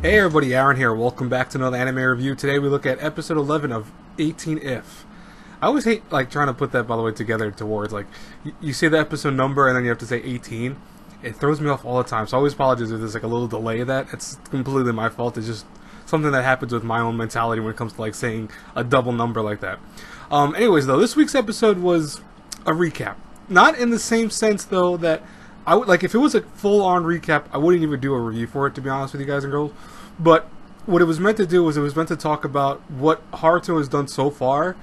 Hey everybody, Aaron here. Welcome back to another anime review. Today we look at episode 11 of 18 If. I always hate trying to put that, by the way, together towards you say the episode number and then you have to say 18. It throws me off all the time, so I always apologize if there's a little delay of that. It's completely my fault. It's just something that happens with my own mentality when it comes to saying a double number like that. Anyways, though, this week's episode was a recap. Not in the same sense, though, that I would if it was a full-on recap, I wouldn't even do a review for it, to be honest with you guys and girls. But what it was meant to do was it was meant to talk about what Haruto has done so far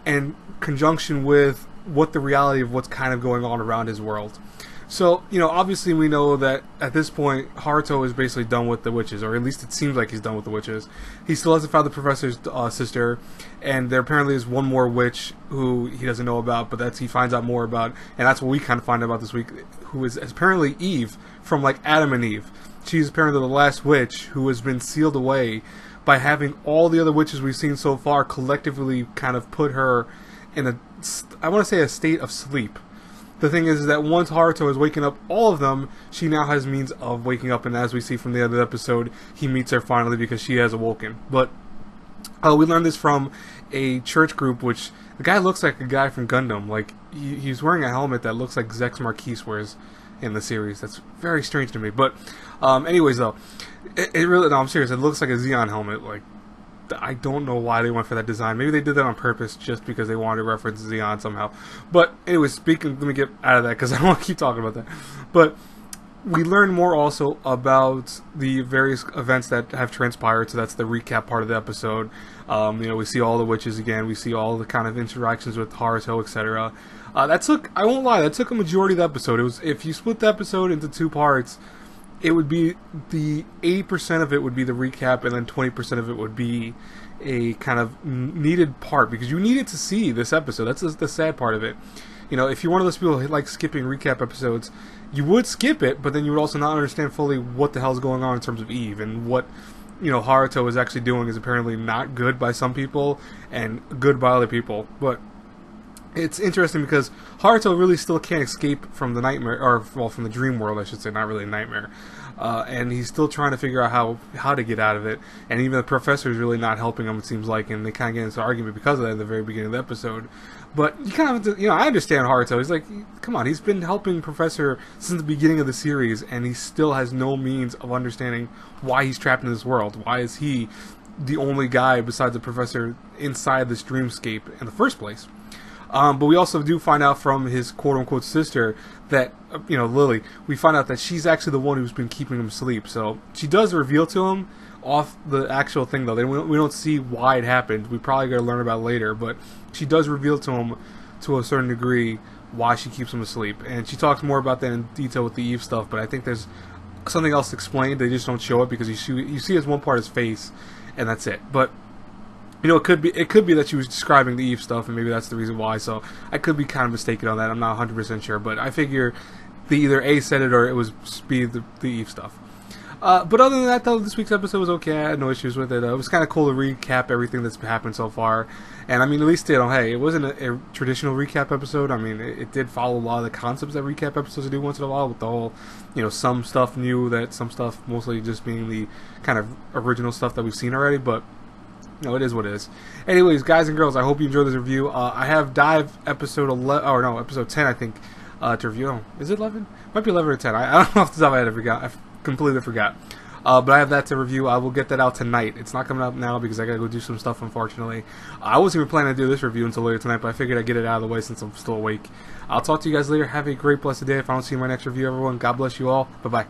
in conjunction with what the reality of what's kind of going on around his world. So, obviously we know that at this point, Haruto is basically done with the witches, or at least it seems like he's done with the witches. He still hasn't found the professor's sister, and there apparently is one more witch who he doesn't know about, but he finds out more about, and that's what we kind of find out about this week, who is apparently Eve, from Adam and Eve. She's apparently the last witch who has been sealed away by having all the other witches we've seen so far collectively kind of put her in a state of sleep. The thing is that once Haruto is waking up all of them, she now has means of waking up, and as we see from the other episode, he meets her finally because she has awoken. But we learned this from a church group, which the guy looks like a guy from Gundam. He's wearing a helmet that looks like Zex Marquise wears in the series. That's very strange to me. But anyways, though, it really, no, I'm serious. It looks like a Xeon helmet. I don't know why they went for that design. Maybe they did that on purpose just because they wanted to reference Xeon somehow. But anyways, let me get out of that because I don't want to keep talking about that. But we learn more also about the various events that have transpired. So that's the recap part of the episode. We see all the witches again. We see all the kind of interactions with Haruto, etc. I won't lie, that took a majority of the episode. It was, if you split the episode into two parts, it would be the 80% of it would be the recap, and then 20% of it would be a kind of needed part, because you needed to see this episode. That's the sad part of it. If you're one of those people who like skipping recap episodes, you would skip it, but then you would also not understand fully what the hell is going on in terms of Eve, and what Haruto is actually doing is apparently not good by some people and good by other people. But it's interesting because Haruto really still can't escape from the nightmare, from the dream world, I should say, not really a nightmare. And he's still trying to figure out how to get out of it. And even the professor is really not helping him, it seems like, and they kind of get into an argument because of that at the very beginning of the episode. But you kind of have to, I understand Haruto. He's like, come on, he's been helping Professor since the beginning of the series, and he still has no means of understanding why he's trapped in this world. Why is he the only guy besides the Professor inside this dreamscape in the first place? But we also do find out from his quote-unquote sister that, Lily, we find out that she's actually the one who's been keeping him asleep. So she does reveal to him off the actual thing, though. We don't see why it happened. We probably got to learn about it later. But she does reveal to him, to a certain degree, why she keeps him asleep. And she talks more about that in detail with the Eve stuff. But I think there's something else explained. They just don't show it because you see as one part his face, and that's it. But it could be that she was describing the Eve stuff, and maybe that's the reason why. So I could be kind of mistaken on that. I'm not 100% sure, but I figure they either A said it or it was B, the Eve stuff. But other than that, though, this week's episode was okay. I had no issues with it. It was kind of cool to recap everything that's happened so far. And I mean, at least it wasn't a traditional recap episode. I mean, it did follow a lot of the concepts that recap episodes do once in a while, with the whole, some stuff new, that some stuff mostly just being the kind of original stuff that we've seen already. But it is what it is. Anyways, guys and girls, I hope you enjoyed this review. I have Dive episode 11, or no, episode 10, I think, to review. Oh, is it 11? Might be 11 or 10. I don't know off the top of my head. I forgot. I completely forgot. But I have that to review. I will get that out tonight. It's not coming out now because I gotta go do some stuff, unfortunately. I wasn't even planning to do this review until later tonight, but I figured I'd get it out of the way since I'm still awake. I'll talk to you guys later. Have a great, blessed day. If I don't see you in my next review, everyone, God bless you all. Bye-bye.